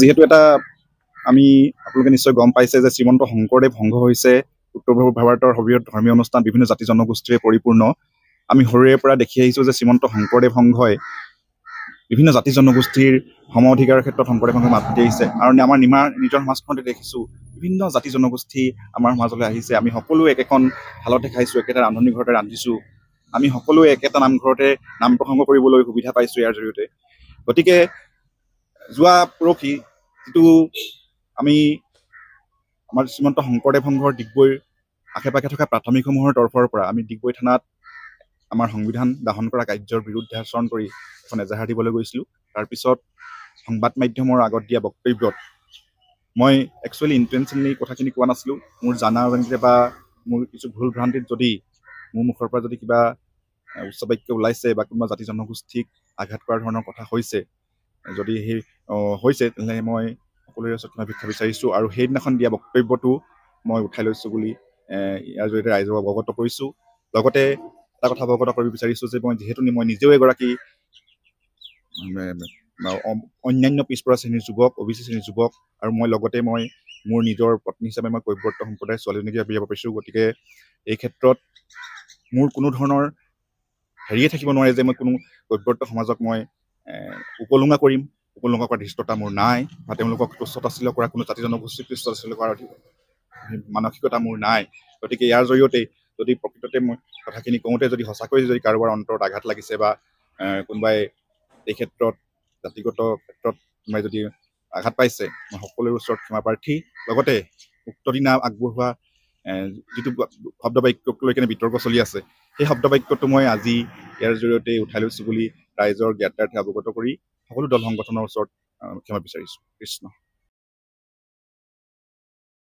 যিহেতু এটা আমি আপোনালোকে নিশ্চয় গম পাইছে যে শ্ৰীমন্ত শংকৰদেৱ সংঘ হৈছে উত্তৰ ভাৰতৰ সৰ্ববৃহৎ ধৰ্মীয় অনুষ্ঠান, বিভিন্ন জাতি জনগোষ্ঠীৰে পৰিপূৰ্ণ। আমি সৰুৰে পৰা দেখি আহিছোঁ যে শ্ৰীমন্ত শংকৰদেৱ সংঘই বিভিন্ন জাতি জনগোষ্ঠীৰ সম অধিকাৰৰ ক্ষেত্ৰত শংকৰদেৱ সংঘই মাত মাতি আহিছে। আৰু আমাৰ নিজৰ সমাজখনতে দেখিছোঁ বিভিন্ন জাতি জনগোষ্ঠী আমাৰ সমাজলৈ আহিছে। আমি সকলোৱে একেখন থালতে খাইছোঁ, একেটা ৰান্ধনি ঘৰতে ৰান্ধিছোঁ, আমি সকলোৱে একেটা নামঘৰতে নাম প্ৰসংগ কৰিবলৈ সুবিধা পাইছোঁ ইয়াৰ জৰিয়তে। গতিকে যোৱা পৰহি যিটো আমি আমাৰ শ্ৰীমন্ত শংকৰদেৱ সংঘৰ ডিগবৈৰ আশে পাশে থকা প্ৰাথমিকসমূহৰ তৰফৰ পৰা আমি ডিগবৈ থানাত আমাৰ সংবিধান দাহন কৰা কাৰ্যৰ বিৰুদ্ধে আচৰণ কৰি এখন এজাহাৰ দিবলৈ গৈছিলোঁ। তাৰপিছত সংবাদ মাধ্যমৰ আগত দিয়া বক্তব্যত মই একচুৱেলি ইণ্টেনশ্যনলি কথাখিনি কোৱা নাছিলোঁ। মোৰ জানা অজানিতে বা মোৰ কিছু ভুল ভ্ৰান্তিত যদি মোৰ মুখৰ পৰা যদি কিবা উচ্চ বাক্য ওলাইছে বা কোনোবা জাতি জনগোষ্ঠীক আঘাত কৰাৰ ধৰণৰ কথা হৈছে, যদি সেই হৈছে তেনেহ'লে মই সকলোৰে ওচৰত ক্ষমা ভিক্ষা বিচাৰিছোঁ। আৰু সেইদিনাখন দিয়া বক্তব্যটো মই উঠাই লৈছোঁ বুলি ইয়াৰ জৰিয়তে ৰাইজক অৱগত কৰিছোঁ। লগতে এটা কথা অৱগত কৰিব বিচাৰিছোঁ যে যিহেতু মই নিজেও এগৰাকী অন্যান্য পিছপৰা শ্ৰেণীৰ যুৱক, OBC শ্ৰেণীৰ যুৱক, আৰু লগতে মোৰ নিজৰ পত্নী হিচাপে মই কৈৱৰ্ত সম্প্ৰদায়ৰ ছোৱালীজনীকে বিয়া পাইছোঁ। গতিকে এই ক্ষেত্ৰত মোৰ কোনো ধৰণৰ হেৰিয়ে থাকিব নোৱাৰে যে মই কোনো কৈৱৰ্ত সমাজক মই উপলুঙা কৰিম। উপলুঙা কৰাৰ ধৃষ্টতা মোৰ নাই, বা তেওঁলোকক তুচ্ছতাচ্ছিল্য কৰা, কোনো জাতি জনগোষ্ঠীক তুচ্ছতাচ্ছিল্য কৰাৰ মানসিকতা মোৰ নাই। গতিকে ইয়াৰ জৰিয়তে যদি প্ৰকৃততে মই কথাখিনি কওঁতে যদি সঁচাকৈ যদি কাৰোবাৰ অন্তৰত আঘাত লাগিছে বা কোনোবাই এই ক্ষেত্ৰত জাতিগত ক্ষেত্ৰত কোনোবাই যদি আঘাত পাইছে, মই সকলোৰে ওচৰত ক্ষমা প্ৰাৰ্থী। লগতে উক্ত দিনা আগবঢ়োৱা যিটো শব্দ বাক্যক লৈ কেনে বিতৰ্ক চলি আছে, সেই শব্দ বাক্যটো মই আজি ইয়াৰ জৰিয়তে উঠাই লৈছোঁ বুলি ৰাইজৰ জ্ঞাতাৰ্থে অৱগত কৰি সকলো দল সংগঠনৰ ওচৰত ক্ষমা বিচাৰিছোঁ। কৃষ্ণ।